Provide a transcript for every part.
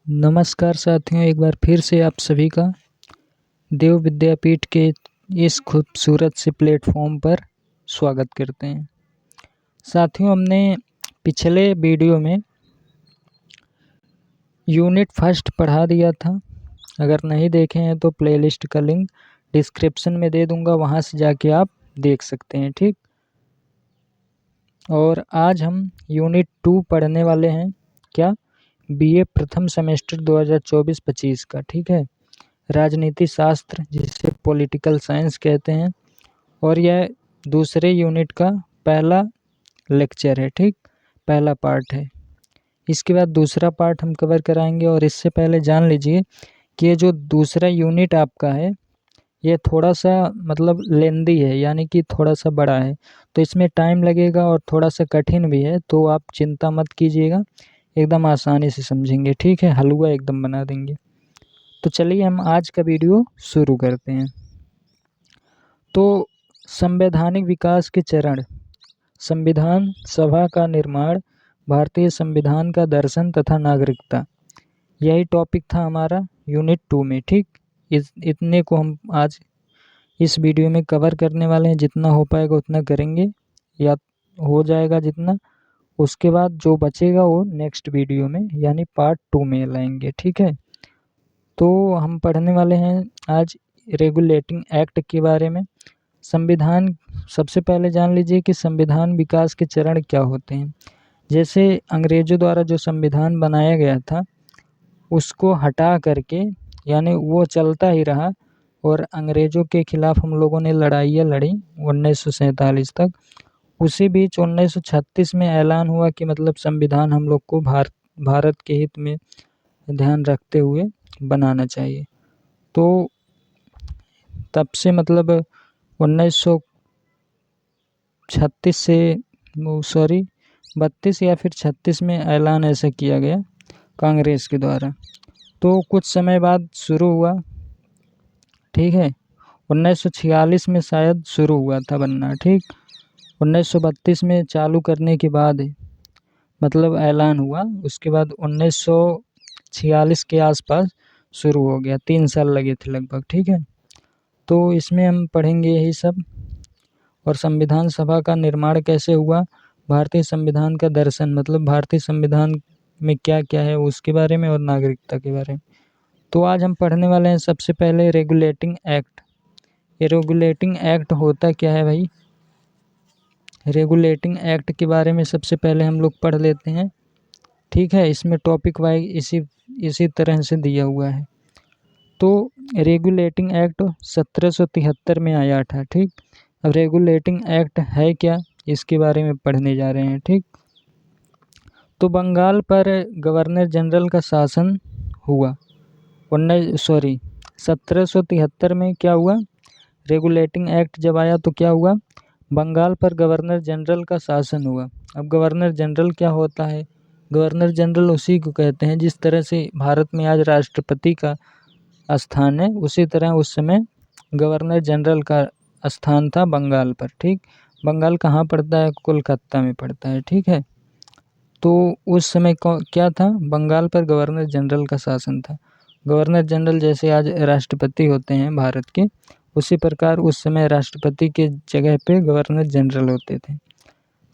नमस्कार साथियों, एक बार फिर से आप सभी का देव विद्यापीठ के इस खूबसूरत से प्लेटफॉर्म पर स्वागत करते हैं। साथियों, हमने पिछले वीडियो में यूनिट फर्स्ट पढ़ा दिया था। अगर नहीं देखे हैं तो प्लेलिस्ट का लिंक डिस्क्रिप्शन में दे दूंगा, वहां से जाके आप देख सकते हैं। ठीक, और आज हम यूनिट 2 पढ़ने वाले हैं। क्या? बीए प्रथम सेमेस्टर 2024-25 का। ठीक है, राजनीति शास्त्र, जिसे पॉलिटिकल साइंस कहते हैं, और यह दूसरे यूनिट का पहला लेक्चर है। ठीक, पहला पार्ट है। इसके बाद दूसरा पार्ट हम कवर कराएंगे। और इससे पहले जान लीजिए कि ये जो दूसरा यूनिट आपका है, ये थोड़ा सा मतलब लेंदी है, यानी कि थोड़ा सा बड़ा है, तो इसमें टाइम लगेगा और थोड़ा सा कठिन भी है। तो आप चिंता मत कीजिएगा, एकदम आसानी से समझेंगे। ठीक है, हलवा एकदम बना देंगे। तो चलिए हम आज का वीडियो शुरू करते हैं। तो संवैधानिक विकास के चरण, संविधान सभा का निर्माण, भारतीय संविधान का दर्शन तथा नागरिकता, यही टॉपिक था हमारा यूनिट 2 में। ठीक, इतने को हम आज इस वीडियो में कवर करने वाले हैं। जितना हो पाएगा उतना करेंगे, या हो जाएगा जितना, उसके बाद जो बचेगा वो नेक्स्ट वीडियो में यानी पार्ट 2 में लाएंगे। ठीक है, तो हम पढ़ने वाले हैं आज रेगुलेटिंग एक्ट के बारे में। संविधान, सबसे पहले जान लीजिए कि संविधान विकास के चरण क्या होते हैं। जैसे अंग्रेजों द्वारा जो संविधान बनाया गया था, उसको हटा करके, यानी वो चलता ही रहा, और अंग्रेजों के खिलाफ हम लोगों ने लड़ाइयाँ लड़ी 1947 तक। उसी बीच 1936 में ऐलान हुआ कि मतलब संविधान हम लोग को भारत के हित में ध्यान रखते हुए बनाना चाहिए। तो तब से मतलब 1936 से 32 या फिर 36 में ऐलान ऐसा किया गया कांग्रेस के द्वारा। तो कुछ समय बाद शुरू हुआ। ठीक है, 1946 में शायद शुरू हुआ था बनना। ठीक, 1932 में चालू करने के बाद मतलब ऐलान हुआ, उसके बाद 1946 के आसपास शुरू हो गया। 3 साल लगे थे लगभग। ठीक है, तो इसमें हम पढ़ेंगे यही सब। और संविधान सभा का निर्माण कैसे हुआ, भारतीय संविधान का दर्शन मतलब भारतीय संविधान में क्या क्या है उसके बारे में, और नागरिकता के बारे में। तो आज हम पढ़ने वाले हैं सबसे पहले रेगुलेटिंग एक्ट। ये रेगुलेटिंग एक्ट होता क्या है भाई? रेगुलेटिंग एक्ट के बारे में सबसे पहले हम लोग पढ़ लेते हैं। ठीक है, इसमें टॉपिक वाइज इसी तरह से दिया हुआ है। तो रेगुलेटिंग एक्ट 1773 में आया था। ठीक, अब रेगुलेटिंग एक्ट है क्या, इसके बारे में पढ़ने जा रहे हैं। ठीक, तो बंगाल पर गवर्नर जनरल का शासन हुआ 1773 में। क्या हुआ? रेगुलेटिंग एक्ट जब आया तो क्या हुआ? बंगाल पर गवर्नर जनरल का शासन हुआ। अब गवर्नर जनरल क्या होता है? गवर्नर जनरल उसी को कहते हैं, जिस तरह से भारत में आज राष्ट्रपति का स्थान है, उसी तरह उस समय गवर्नर जनरल का स्थान था बंगाल पर। ठीक, बंगाल कहाँ पड़ता है? कोलकाता में पड़ता है। ठीक है, तो उस समय क्या था? बंगाल पर गवर्नर जनरल का शासन था। गवर्नर जनरल जैसे आज राष्ट्रपति होते हैं भारत के, उसी प्रकार उस समय राष्ट्रपति के जगह पे गवर्नर जनरल होते थे।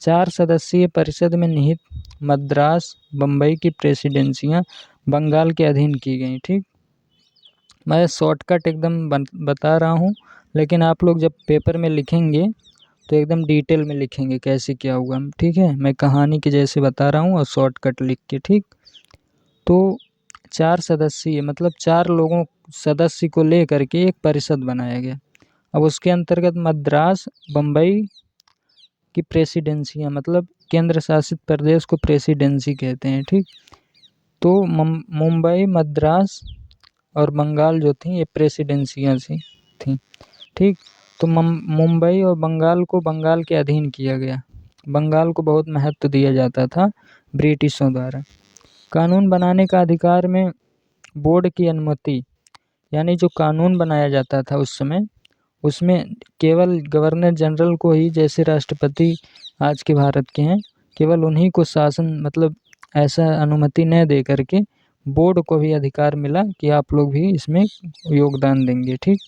4 सदस्यीय परिषद में निहित मद्रास, बम्बई की प्रेसिडेंसियां बंगाल के अधीन की गई। ठीक, मैं शॉर्टकट एकदम बता रहा हूँ, लेकिन आप लोग जब पेपर में लिखेंगे तो एकदम डिटेल में लिखेंगे कैसे क्या हुआ। ठीक है, मैं कहानी के जैसे बता रहा हूँ और शॉर्टकट लिख के। ठीक, तो 4 सदस्यीय मतलब 4 लोगों सदस्य को ले करके एक परिषद बनाया गया। अब उसके अंतर्गत मद्रास, बम्बई की प्रेसिडेंसियाँ मतलब केंद्र शासित प्रदेश को प्रेसिडेंसी कहते हैं। ठीक, तो मुंबई, मद्रास और बंगाल जो थी ये प्रेसिडेंसियाँ थी। ठीक, तो मुंबई और बंगाल को बंगाल के अधीन किया गया। बंगाल को बहुत महत्व दिया जाता था ब्रिटिशों द्वारा। कानून बनाने का अधिकार में बोर्ड की अनुमति, यानी जो कानून बनाया जाता था उस समय, उसमें केवल गवर्नर जनरल को ही, जैसे राष्ट्रपति आज के भारत के हैं, केवल उन्हीं को शासन मतलब ऐसा अनुमति न दे करके बोर्ड को भी अधिकार मिला कि आप लोग भी इसमें योगदान देंगे, ठीक।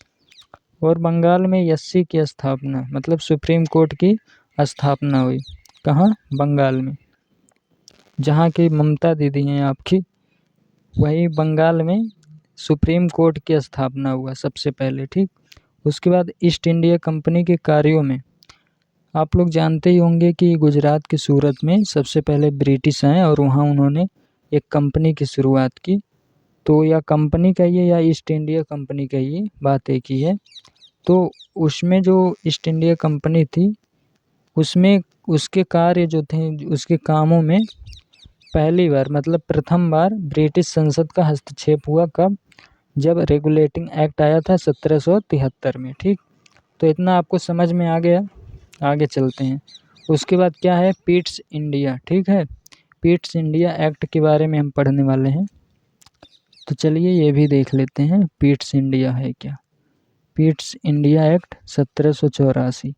और बंगाल में एससी की स्थापना, मतलब सुप्रीम कोर्ट की स्थापना हुई। कहाँ? बंगाल में, जहाँ की ममता दीदी हैं आपकी, वही बंगाल में सुप्रीम कोर्ट की स्थापना हुआ सबसे पहले, ठीक। उसके बाद ईस्ट इंडिया कंपनी के कार्यों में आप लोग जानते ही होंगे कि गुजरात के सूरत में सबसे पहले ब्रिटिश आए और वहाँ उन्होंने एक कंपनी की शुरुआत की। तो या कंपनी कहिए या ईस्ट इंडिया कंपनी कहिए, बात एक ही है। तो उसमें जो ईस्ट इंडिया कंपनी थी, उसमें उसके कार्य जो थे, उसके कामों में पहली बार, मतलब प्रथम बार ब्रिटिश संसद का हस्तक्षेप हुआ। कब? जब रेगुलेटिंग एक्ट आया था 1773 में, ठीक। तो इतना आपको समझ में आ गया। आगे चलते हैं। उसके बाद क्या है? पिट्स इंडिया, ठीक है। पिट्स इंडिया एक्ट के बारे में हम पढ़ने वाले हैं, तो चलिए ये भी देख लेते हैं पिट्स इंडिया है क्या। पिट्स इंडिया एक्ट 1784,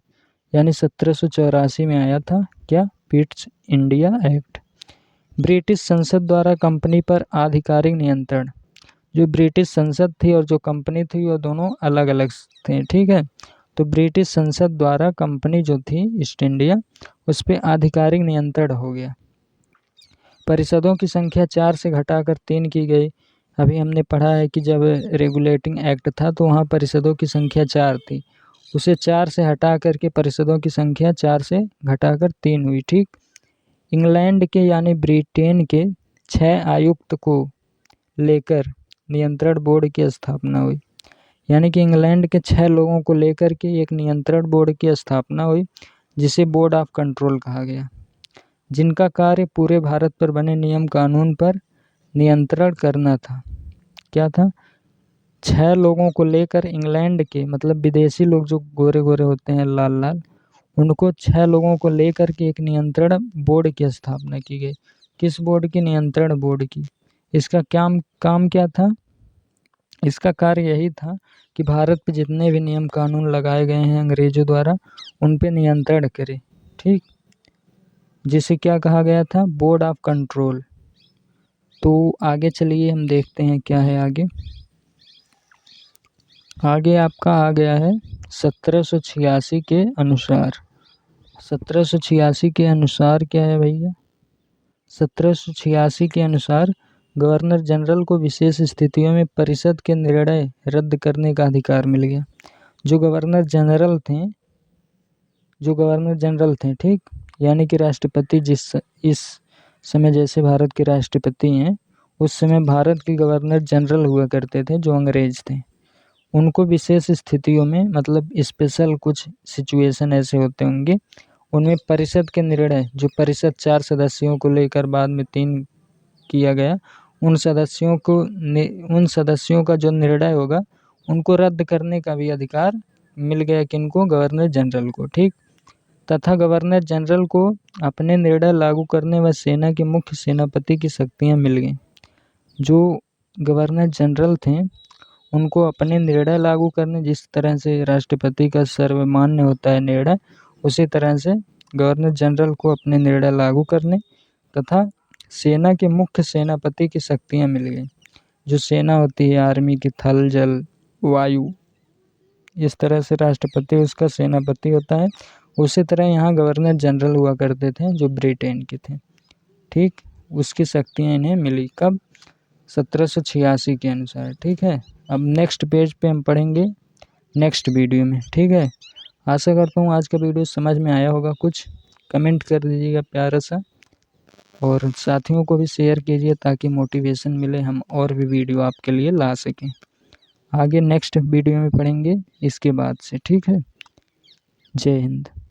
यानी 1784 में आया था क्या? Pitt's India act. ब्रिटिश संसद द्वारा कंपनी पर आधिकारिक नियंत्रण। जो ब्रिटिश संसद थी और जो कंपनी थी वो दोनों अलग अलग थे, ठीक है। तो ब्रिटिश संसद द्वारा कंपनी जो थी ईस्ट इंडिया, उस पर आधिकारिक नियंत्रण हो गया। परिषदों की संख्या 4 से घटाकर 3 की गई। अभी हमने पढ़ा है कि जब रेगुलेटिंग एक्ट था तो वहाँ परिषदों की संख्या 4 थी, उसे 4 से हटा करके परिषदों की संख्या 4 से घटाकर 3 हुई, ठीक। इंग्लैंड के यानी ब्रिटेन के 6 आयुक्त को लेकर नियंत्रण बोर्ड की स्थापना हुई। यानी कि इंग्लैंड के 6 लोगों को लेकर के एक नियंत्रण बोर्ड की स्थापना हुई, जिसे बोर्ड ऑफ कंट्रोल कहा गया, जिनका कार्य पूरे भारत पर बने नियम कानून पर नियंत्रण करना था। क्या था? 6 लोगों को लेकर इंग्लैंड के, मतलब विदेशी लोग जो गोरे गोरे होते हैं, लाल लाल, उनको 6 लोगों को लेकर के एक नियंत्रण बोर्ड की स्थापना की गई। किस बोर्ड की? नियंत्रण बोर्ड की। इसका काम क्या था? इसका कार्य यही था कि भारत पे जितने भी नियम कानून लगाए गए हैं अंग्रेजों द्वारा, उन पे नियंत्रण करे, ठीक। जिसे क्या कहा गया था? Board of control. तो आगे चलिए हम देखते हैं क्या है आगे। आगे आपका आ गया है 1786 के अनुसार। 1786 के अनुसार क्या है भैया? 1786 के अनुसार गवर्नर जनरल को विशेष स्थितियों में परिषद के निर्णय रद्द करने का अधिकार मिल गया। जो गवर्नर जनरल थे, ठीक, यानी कि राष्ट्रपति, इस समय जैसे भारत के राष्ट्रपति हैं, उस समय भारत के गवर्नर जनरल हुआ करते थे जो अंग्रेज थे। उनको विशेष स्थितियों में, मतलब स्पेशल कुछ सिचुएशन ऐसे होते होंगे, उनमें परिषद के निर्णय, जो परिषद 4 सदस्यों को लेकर बाद में 3 किया गया, उन सदस्यों का जो निर्णय होगा उनको रद्द करने का भी अधिकार मिल गया। किनको? गवर्नर जनरल को, ठीक। तथा गवर्नर जनरल को अपने निर्णय लागू करने व सेना के मुख्य सेनापति की शक्तियाँ मिल गईं। जो गवर्नर जनरल थे उनको अपने निर्णय लागू करने, जिस तरह से राष्ट्रपति का सर्वमान्य होता है निर्णय, उसी तरह से गवर्नर जनरल को अपने निर्णय लागू करने तथा सेना के मुख्य सेनापति की शक्तियाँ मिल गई। जो सेना होती है आर्मी की, थल जल वायु, इस तरह से राष्ट्रपति उसका सेनापति होता है, उसी तरह यहाँ गवर्नर जनरल हुआ करते थे जो ब्रिटेन के थे, ठीक। उसकी शक्तियाँ इन्हें मिली। कब? 1786 के अनुसार, ठीक है। अब नेक्स्ट पेज पे हम पढ़ेंगे नेक्स्ट वीडियो में, ठीक है। आशा करता हूँ आज का वीडियो समझ में आया होगा। कुछ कमेंट कर दीजिएगा प्यारा सा, और साथियों को भी शेयर कीजिए ताकि मोटिवेशन मिले, हम और भी वीडियो आपके लिए ला सकें। आगे नेक्स्ट वीडियो में पढ़ेंगे इसके बाद से, ठीक है। जय हिंद।